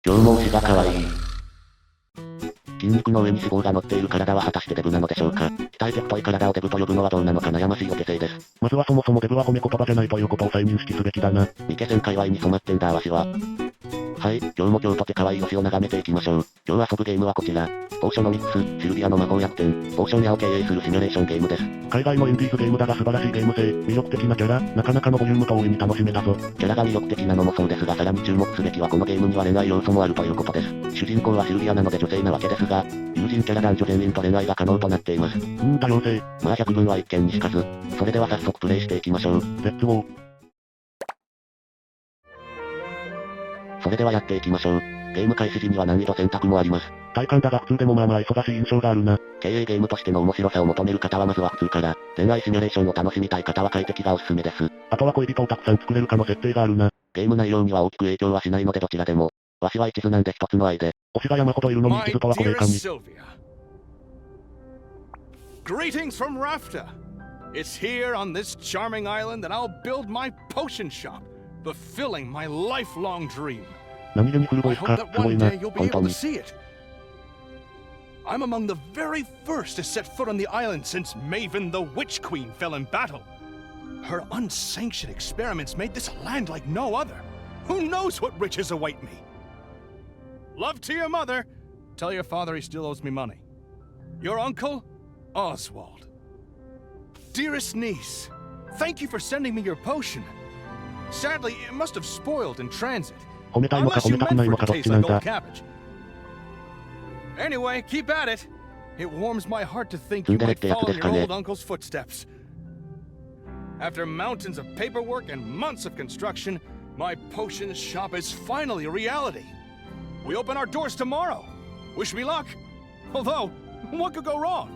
今日も推しが可愛い。筋肉の上に脂肪が乗っている体は果たしてデブなのでしょうか。鍛えて太い体をデブと呼ぶのはどうなのか悩ましいお手製です。まずはそもそもデブは褒め言葉じゃないということを再認識すべきだな。三毛線界隈に染まってんだわしは。はい、今日も今日とて可愛い推しを眺めていきましょう。今日遊ぶゲームはこちら。ポーショノミクス、シルヴィアの魔法薬店、ポーション屋を経営するシミュレーションゲームです。海外のインディーズゲームだが素晴らしいゲーム性、魅力的なキャラ、なかなかのボリュームと大いに楽しめだぞ。キャラが魅力的なのもそうですがさらに注目すべきはこのゲームには恋愛要素もあるということです。主人公はシルヴィアなので女性なわけですが、友人キャラ男女全員と恋愛が可能となっています。多様性。まあ百聞は一見にしかず。それでは早速プレイしていきましょう。レッツゴー。それではやっていきましょう。ゲーム開始時には難易度選択もあります。体感だが普通でもまあまあ忙しい印象があるな。経営ゲームとしての面白さを求める方はまずは普通から、恋愛シミュレーションを楽しみたい方は快適がおすすめです。あとは恋人をたくさん作れるかの設定があるな。ゲーム内容には大きく影響はしないのでどちらでも。わしは一途なんで一つの愛で。推しが山ほどいるのに一途とはこれかに。Greetings from Rafta. It's here on this charming island that I'll build my potion shop, fulfilling my lifelong dream. 何気にフルボイ I ス hope か、 that すご one いな。 day you'll be 本 able 当 to に。see it. I'm among the very first to set foot on the island since Maven the Witch Queen fell in battle. Her unsanctioned experiments made this land like no other. Who knows what riches await me? Love to your mother. Tell your father he still owes me money. Your uncle, Oswald. Dearest niece, thank you for sending me your potion. Sadly, it must have spoiled in transit. 褒めたいのか褒めたくないのかどっちなんだ。 Anyway, keep at it. It warms my heart to think you might follow in your old uncle's footsteps. After mountains of paperwork and months of construction, my potion shop is finally a reality. We open our doors tomorrow. Wish me luck. Although, what could go wrong?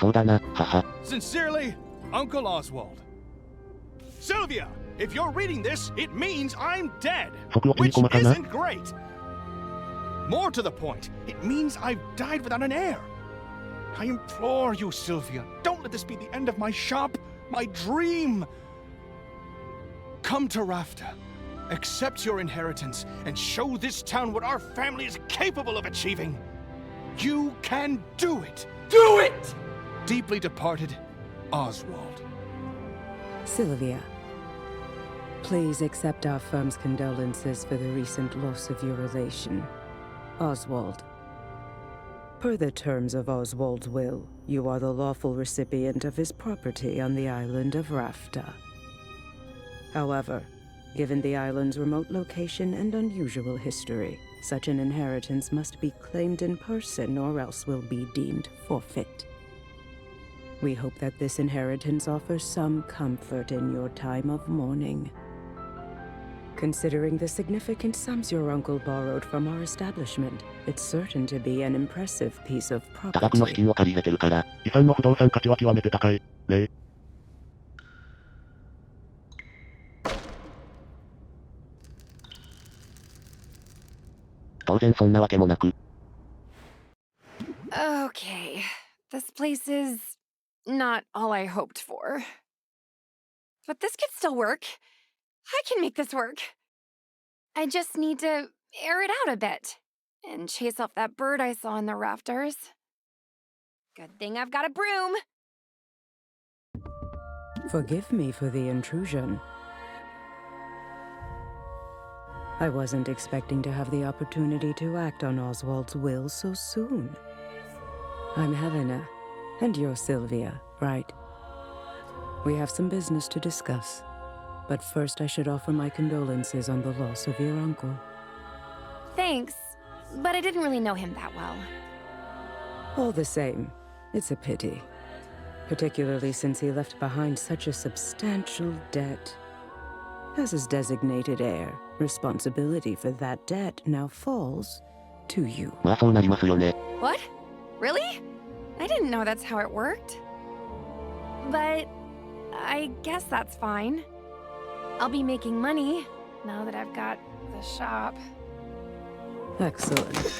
そうだな、haha. Sincerely, Uncle Oswald. Sylvia, if you're reading this, it means I'm dead, which isn't great. More to the point, it means I've died without an heir. I implore you, Sylvia, don't let this be the end of my shop, my dream. Come to Rafta, accept your inheritance, and show this town what our family is capable of achieving. You can do it. Do it! Deeply departed, Oswald. Sylvia, please accept our firm's condolences for the recent loss of your relation, Oswald. Per the terms of Oswald's will, you are the lawful recipient of his property on the island of Rafta. However, given the island's remote location and unusual history, such an inheritance must be claimed in person or else will be deemed forfeit. We hope that this inheritance offers some comfort in your time of mourning. Considering the significant sums your uncle borrowed from our establishment, it's certain to be an impressive piece of 多額の資 property. 金を借り入れてるから。遺産の不動産価値は極めて高い。例。当然そんなわけもなく。 Okay, this place is not all I hoped for. But this could still work. I can make this work. I just need to air it out a bit and chase off that bird I saw in the rafters. Good thing I've got a broom. Forgive me for the intrusion. I wasn't expecting to have the opportunity to act on Oswald's will so soon. I'm Helena, and you're Sylvia, right? We have some business to discuss. But first I should offer my condolences on the loss of your uncle. Thanks, but I didn't really know him that well. All the same, it's a pity. Particularly since he left behind such a substantial debt. As his designated heir, responsibility for that debt now falls to you. まあそうなりますよね。 What? Really? I didn't know that's how it worked. But I guess that's fine. I'll be making money now that I've got the shop. Excellent.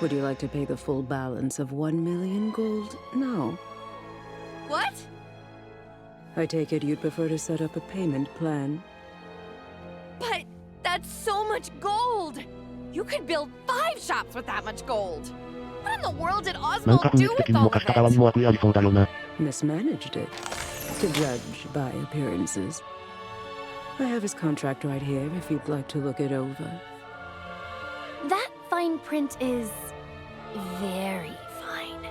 Would you like to pay the full balance of 1 million gold now? What? I take it you'd prefer to set up a payment plan? But that's so much gold! You could build 5 shops with that much gold. What in the world did なんか Oswald 雰囲 do 気的 with に all も of 貸した側に it? も悪意ありそうだよな。Mismanaged it, to judge by appearances. I have his contract right here if you'd like to look it over. That fine print is very fine.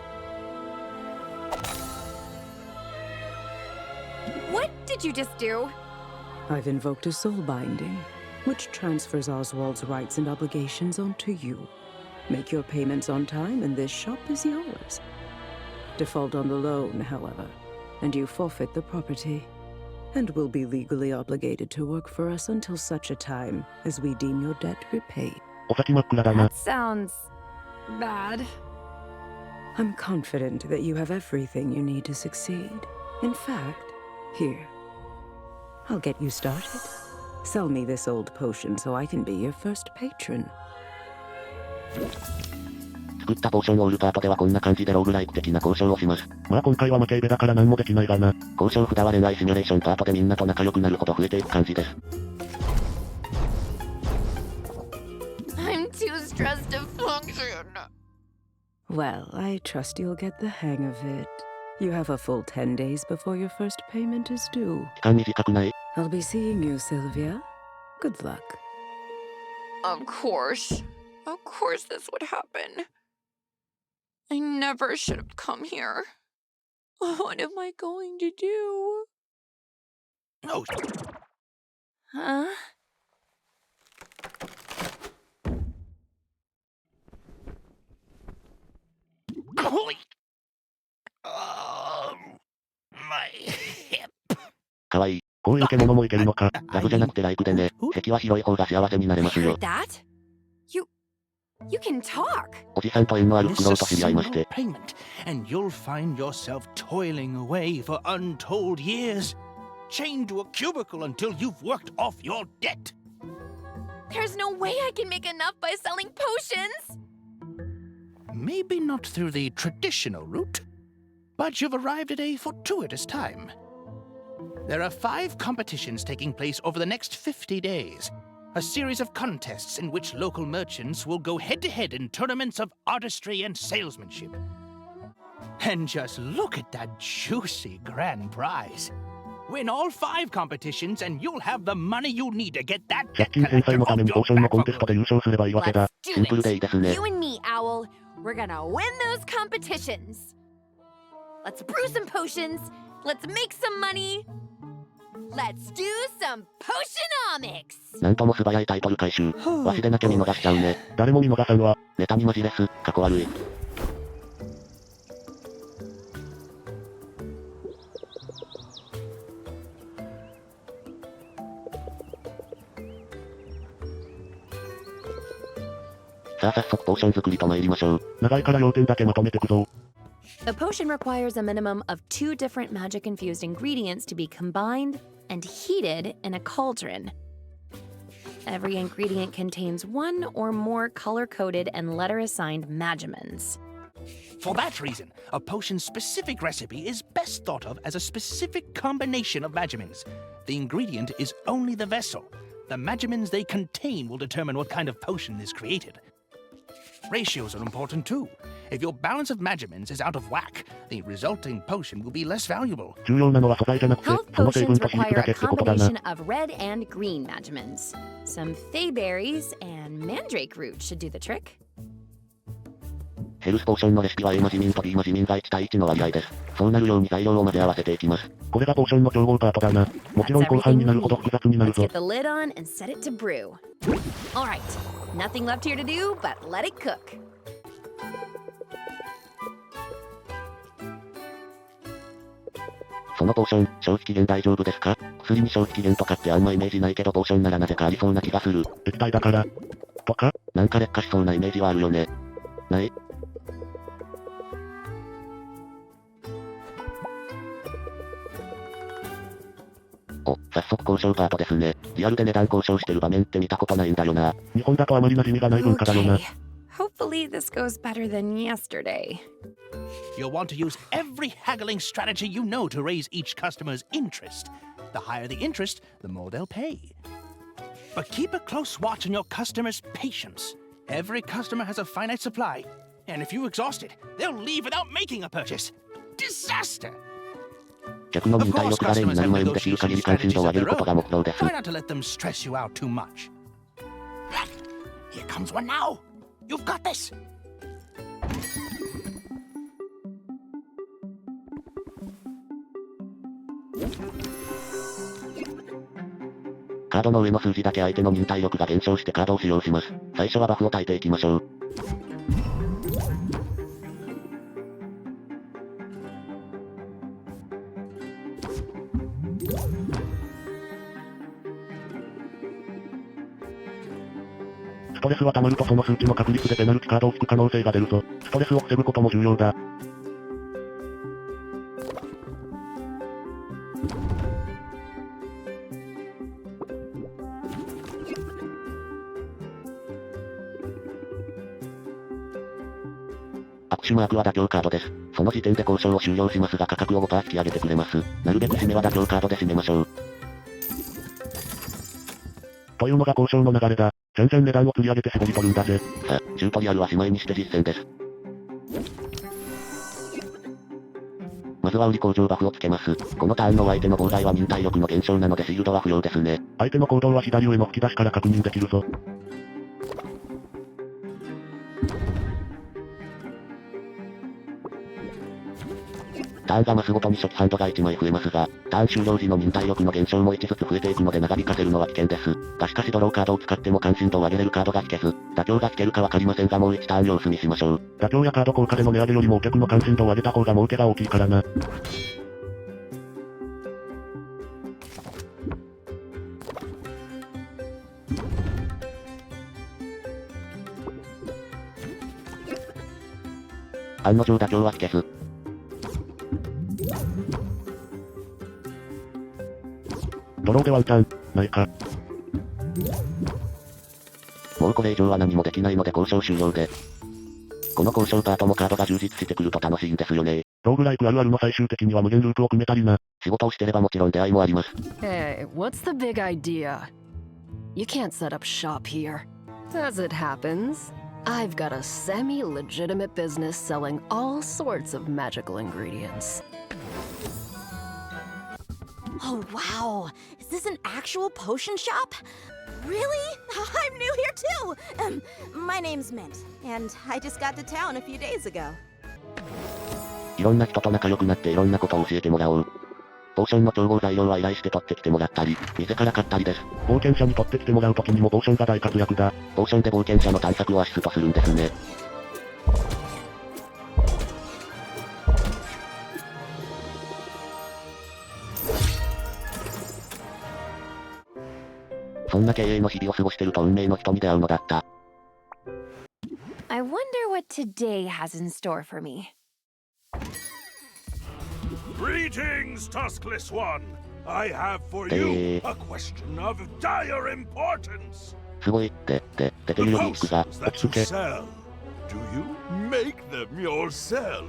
What did you just do? I've invoked a soul binding, which transfers Oswald's rights and obligations onto you. Make your payments on time, and this shop is yours. Default on the loan, however, and you forfeit the property, and will be legally obligated to work for us until such a time as we deem your debt repaid. お先真っ暗だな。 That sounds bad. I'm confident that you have everything you need to succeed. In fact, here, I'll get you started. Sell me this old potion so I can be your first patron. 作ったポーションオールパートではこんな感じでローグライク的な交渉をします。まあ今回は負けイベだから何もできないがな。交渉札は恋愛シミュレーションパートでみんなと仲良くなるほど増えていく感じです。I'm too stressed to function. Well, I trust you'll get the hang of it. You have a full 10 days before your first payment is due. 期間短くない？ I'll be seeing you, Sylvia. Good luck. Of course. Of course this would happen. I never should have come here. What am I going to do? No. Huh? My hip. かわいい。こういう獣もいけるのか。ラブじゃなくてライクでね。席は広い方が幸せになれますよ Heard。that? You can talk. おじさんと縁のあるフクロウと知り合いまして。 Payment, and you'll find yourself toiling away for untold years, chained to a cubicle until you've worked off your debt. There's no way I can make enough by selling potions. Maybe not through the traditional route, but you've arrived at a fortuitous time. There are 5 competitions taking place over the next 50 days. A series of contests in which local merchants will go head-to-head in tournaments of artistry and salesmanship. And just look at that juicy grand prize. Win all 5 competitions and you'll have the money you need to get that 借 debt 金返済 collector のため off にポー your ションの back コンテストで優勝すればいいわけだ。 Let's do シンプルでいいですね。 You and me, Owl. We're gonna win those competitions. Let's brew some potions. Let's make some money. Let's do some potionomics. なんとも素早いタイトル回収。わしでなきゃ見逃しちゃうね。誰も見逃さんわ。ネタにマジレス。過去悪い。さあ早速ポーション作りと参りましょう。長いから要点だけまとめてくぞ。 A potion requires a minimum of 2 different magic-infused ingredients to be combined and heated in a cauldron. Every ingredient contains 1 or more color-coded and letter-assigned magimans. For that reason, a potion's specific recipe is best thought of as a specific combination of magimans. The ingredient is only the vessel. The magimans they contain will determine what kind of potion is created. Ratios are important too. If your balance of magimans is out of whack, the resulting potion will be less valuable. 重要なのは素材じゃなくて、 Health その成分 potions と比率 require だ a けってことだな。 combination of red and green magimans. Some fey berries and mandrake root should do the trick. ヘルスポーションのレシピは A マジミンと B マジミンが1対1の割合です。そうなるように材料を混ぜ合わせていきます。これがポーションの調合パートだな。もちろん That's 後半 everything にな we るほど need. 複雑になる Let's ぞ。 get the lid on and set it to brew. All right, nothing left here to do but let it cook. そのポーション、消費期限大丈夫ですか？薬に消費期限とかってあんまイメージないけどポーションならなぜかありそうな気がする。液体だから。とかなんか劣化しそうなイメージはあるよね。ない？お、早速交渉パートですね。リアルで値段交渉してる場面って見たことないんだよな。日本だとあまり馴染みがない文化だよな。 Okay, hopefully this goes better than yesterday. You'll want to use every haggling strategy you know to raise each customer's interest. The higher the interest, the more they'll pay. But keep a close watch on your customers' patience. Every customer has a finite supply, and if you exhaust it, they'll leave without making a purchase. Disaster! 客の忍耐力が例になる前にできる限り関心度を上げることが目標です。Try not to let them stress you out too much. Here comes one now. You've got this. カードの上の数字だけ相手の忍耐力が減少してカードを使用します。最初はバフを焚いていきましょう。ストレスは溜まるとその数値の確率でペナルティカードを引く可能性が出るぞ。ストレスを防ぐことも重要だ。アクシュマークは妥協カードです。その時点で交渉を終了しますが価格を 5% 引き上げてくれます。なるべく締めは妥協カードで締めましょう。というのが交渉の流れだ。全然値段を釣り上げて絞り取るんだぜ。さあ、チュートリアルはしまいにして実践です。まずは売り工場バフをつけます。このターンの相手の妨害は忍耐力の減少なのでシールドは不要ですね。相手の行動は左上の吹き出しから確認できるぞ。ターンが増すごとに初期ハンドが1枚増えますが、ターン終了時の忍耐力の減少も1ずつ増えていくので長引かせるのは危険です。しかしドローカードを使っても関心度を上げれるカードが引けず、妥協が引けるかわかりませんがもう1ターン様子見しましょう。妥協やカード効果での値上げよりもお客の関心度を上げた方が儲けが大きいからな。案の定妥協は引けず。ドローでワンチャン、ないか。もうこれ以上は何もできないので交渉終了で。この交渉パートもカードが充実してくると楽しいんですよね。ローグライクあるあるの最終的には無限ループを組めたりな。仕事をしてればもちろん出会いもあります。Hey, what's the big idea? You can't set up shop here. As it happens, I've got a semi-legitimate business selling all sorts of magical ingredients. Oh, wow. Is this an actual potion shop? Really? I'm new here too. My name's Mint, and I just got to town a few days ago. いろんな人と仲良くなっていろんなことを教えてもらおう。ポーションの調合材料は依頼して取ってきてもらったり、店から買ったりです。冒険者に取ってきてもらうときにもポーションが大活躍だ。ポーションで冒険者の探索をアシストするんですね。そんな経営の日々を過ごしてると運命の人に出会うのだった。I wonder what today has in store for me. Greetings, Tuskless One. I have for you a question of dire importance. すごい、出てるより行くが、That you sell. Do you make them yourself?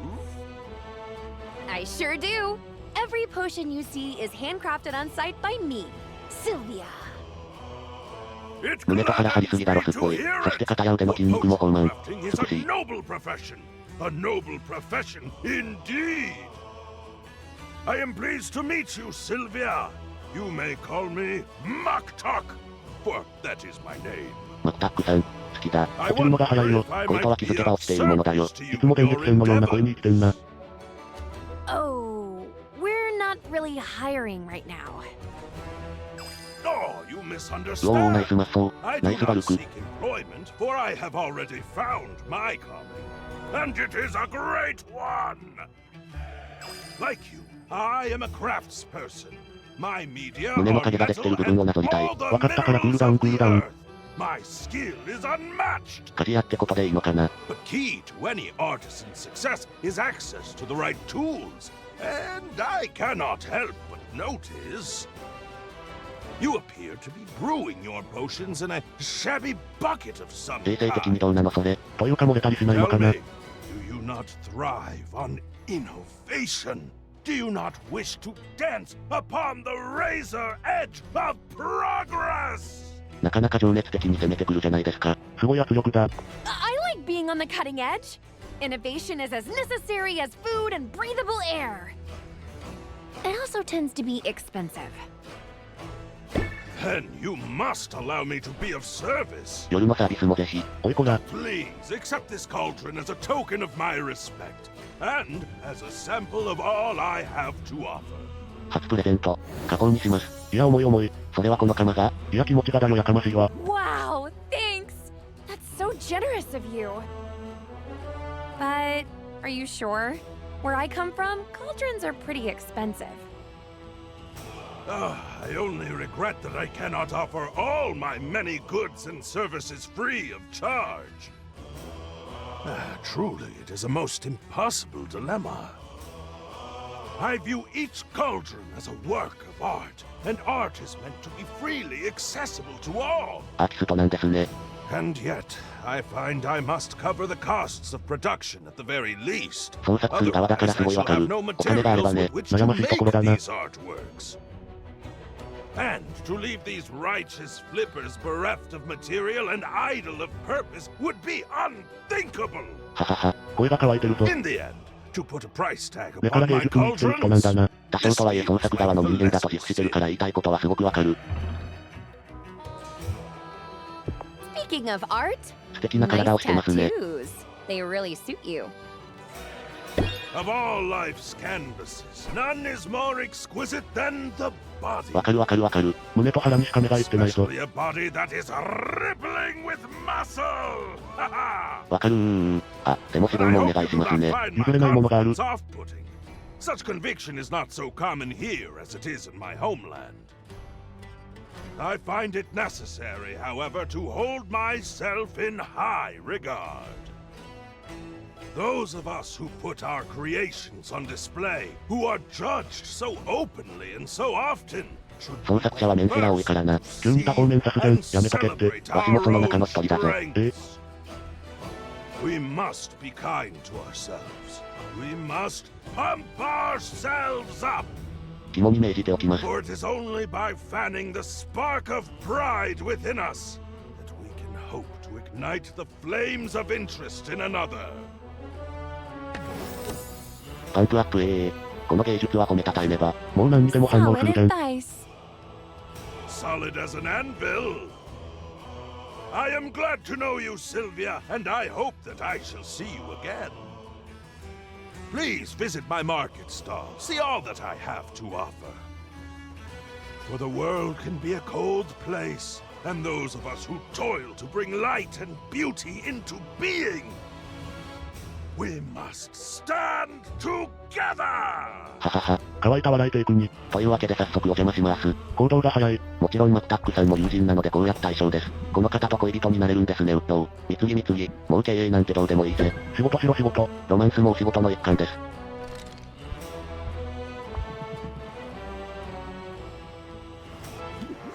I sure do. Every potion you see is handcrafted on site by me, Sylvia. 胸と腹張りすぎだろすっごい。そして肩や腕の筋肉も豊満。美しい。A noble profession indeed. I am pleased to meet you, Sylvia. You may call me Maktak, for that is my name. マクタックさん、好きだ。落ちるのが早いよ。恋とは気づけば落ちているものだよ。いつも電撃戦のような声に生きてんな。Oh, we're not really hiring right now. Oh, you おー、 misunderstand. ナイスマッソ I ー。ナイ do スバ not ルク。 seek employment, for I have already found my calling, and it is a great one. Like you, I am a craftsperson. My media 胸の are 影ができてる部 metal 分をなぞりたい。 and all the わかったからクール minerals ダウン of クー the ルダウン。 earth. My skill is unmatched. 鍛冶屋ってことでいいのかな。 The key to any artisan's success is access to the right tools. And I cannot help but notice you appear to be brewing your potions in a shabby bucket of some 衛生的 kind. にどうなのそれ。というか漏れたりしないの Tell かな。 me, do you not thrive on innovation? Do you not wish to dance upon the razor edge of progress? なかなか情熱的に攻めてくるじゃないですか。すごい圧力だ。I like being on the cutting edge. Innovation is as necessary as food and breathable air. It also tends to be expensive. Then you must allow me to be of service. 夜のサービスもぜひ。おいこら。 Please accept this cauldron as a token of my respect, and as a sample of all I have to offer. 初プレゼント。加工にします。いや重い重い。それはこの釜が。いや気持ちがだよやかましいわ。 Wow, thanks. That's so generous of you. But are you sure? Where I come from, cauldrons are pretty expensive. I only regret that I cannot offer all my many goods and services free of charge. Truly, it is a most impossible dilemma. I view each cauldron as a work of art, and art is meant to be freely accessible to all. アーティストなんですね。 And yet, I find I must cover the costs of production at the very least. 創作する側だからすごいわかる。お金があればね。悩ましいところだな。 And to leave these righteous flippers bereft of material and idle of purpose would be unthinkable. ははは。声が乾いてるぞ。 In the end, to put a price tag 目から upon 芸 my 術に生きてる人なんだ cauldrons, な。多少とはいえ創作側の人間だと自負してるから言いたいことはすごくわかる。 Speaking of art, 素敵な体をしてますね。 tattoos. They really suit you. of all life's canvases, none is more exquisite than the body. わかるわかるわかる。胸と腹にしか目がいってないぞ。 Especially a body that is rippling with muscle. わかるー。あ、でも脂肪 I もお hope 願い you し do ます not ね。 find 譲れないものがある。 my confidence off-putting. Such conviction is not so common here as it is in my homeland. I find it necessary, however, to hold myself in high regard. Those of us who put our creations on display, who are judged so openly and so often, should 創作者はメンヘラ多いからな。急に多方面殺人やめとけって。 celebrate わしも our その中の own 一人だぜ。 strengths. We must be kind to ourselves. We must pump ourselves up. 肝に銘じておきます。 For it is only by fanning the spark of pride within us that we can hope to ignite the flames of interest in another. パンプアップこの芸術は褒めたたえねば。もう何にでも反応す Solid るじゃん。 advice. Solid as an anvil. I am glad to know you, Sylvia, and I hope that I shall see you again. Please visit my market stall. See all that I have to offer. For the world can be a cold place, and those of us who toil to bring light and beauty into being, we must stand together! ははは。乾いた笑いテイクに。というわけで早速お邪魔します。行動が早い。もちろんマクタックさんも友人なので公約対象です。この方と恋人になれるんですね、うっとう。貢ぎ貢ぎ。もう経営なんてどうでもいいぜ。仕事しろ仕事。ロマンスもお仕事の一環です。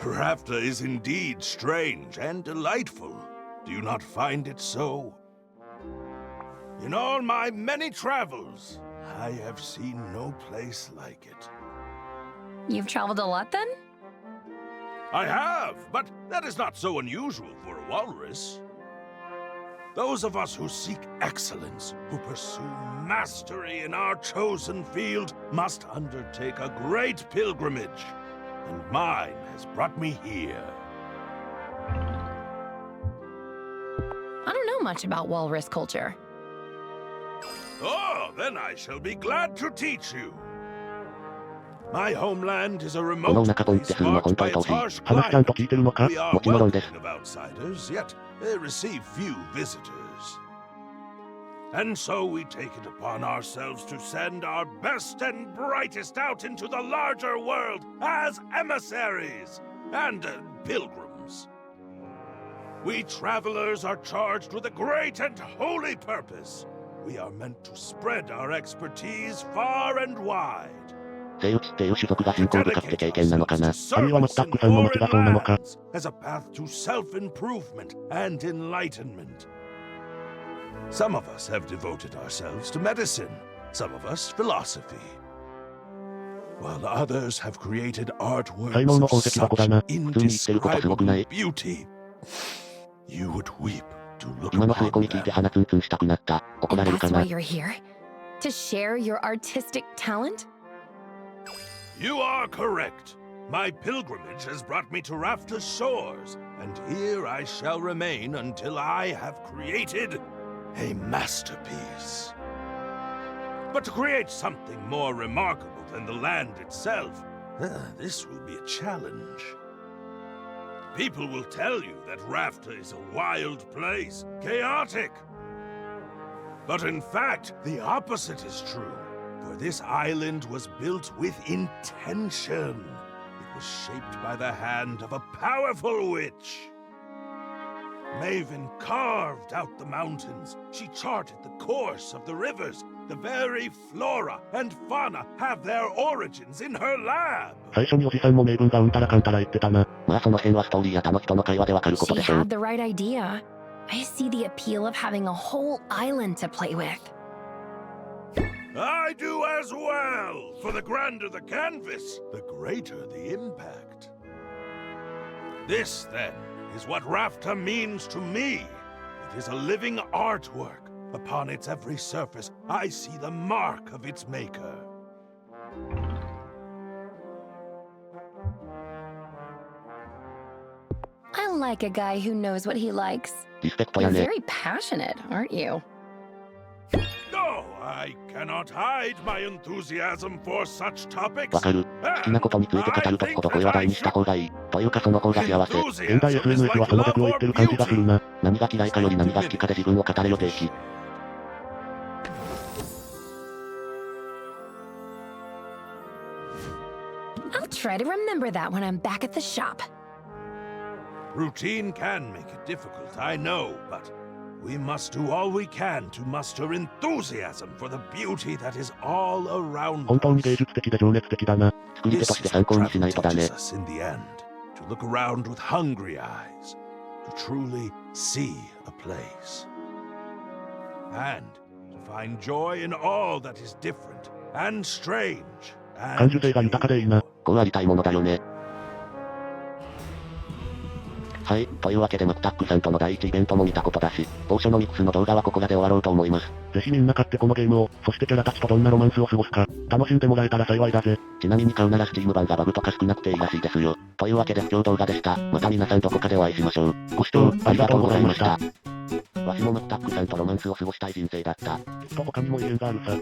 Rafta is indeed strange and delightful. Do you not find it so? In all my many travels, I have seen no place like it. You've traveled a lot then? I have, but that is not so unusual for a walrus. Those of us who seek excellence, who pursue mastery in our chosen field, must undertake a great pilgrimage. And mine has brought me here. I don't know much about walrus culture. Oh, then I shall be glad to teach you. My homeland is a このお remote 腹ポンって place するの marked 本当 by に遠 its しい。 harsh 話ちゃんと climate. 聞いてるのか？ We are もちろんです。 welcoming of outsiders, yet they receive few visitors. And so we take it upon ourselves to send our best and brightest out into the larger world as emissaries and pilgrims. We travelers are charged with a great and holy purpose. We are meant to spread our expertise far and wide. セイウチっていう種族が信仰深くて経験なのかな。あるいはマクタックさんの持ちがそうなのか。 As a path to self-improvement and enlightenment. Some of us have devoted ourselves to medicine, some of us philosophy. while others have created 才能 artworks の of 宝石箱だな。 such 普通に言ってることすごくない？ indescribable beauty. You would weep to look 今の吸い upon 込み聞いて them. 鼻ツンツンしたくなった。怒 And られる that's か why な？ you're here? To share your artistic talent? You are correct. My pilgrimage has brought me to Rafta's shores, and here I shall remain until I have created a masterpiece. But to create something more remarkable than the land itself, this will be a challenge. People will tell you that Rafta is a wild place, chaotic. But in fact, the opposite is true. For this island was built with intention. It was shaped by the hand of a powerful witch. Maven carved out the mountains. She charted the course of the rivers. The very flora and fauna have their origins in her lab. 最初におじさんも名分がうんたらかんたら言ってたな。まあその辺はストーリーや他の人の会話でわかること She でしょう。 had the right idea. I see the appeal of having a whole island to play with. I do as well. For the grander the canvas, the greater the impact. This, then, is what Rafta means to me. It is a living artwork. Upon its every surface, I see the mark of its maker. I like a guy who knows what he likes. リスペクト You're やね。 very passionate, aren't you? No, I cannot hide my enthusiasm for such topics. わかる。好きなことについて語るときほどこういう話題にした方がいい。というかその方が幸せ。現代 SNS はその逆を言ってる感じがするな。何が嫌いかより何が好きかで自分を語れよ定期。I'll try to remember that when I'm back at the shop. Routine can make it difficult, I know, but we must do all we can to muster enthusiasm for the beauty that is all around 本当に us. 芸術的で情熱的だな。作り手 This と is して what 参考にしない travel とだね teaches。us in the end, to look around with hungry eyes, to truly see a place, and to find joy in all that is different and strange 感 and 受性が豊かでいいな。 こうありたいものだよね。はい、というわけでマクタックさんとの第1イベントも見たことだし、ポーショノミクスの動画はここらで終わろうと思います。ぜひみんな買ってこのゲームを、そしてキャラたちとどんなロマンスを過ごすか、楽しんでもらえたら幸いだぜ。ちなみに買うなら Steam 版がバグとか少なくていいらしいですよ。というわけで今日動画でした。また皆さんどこかでお会いしましょう。ご視聴ありがとうございました。わしもマクタックさんとロマンスを過ごしたい人生だった。きっと他にも異縁があるさ。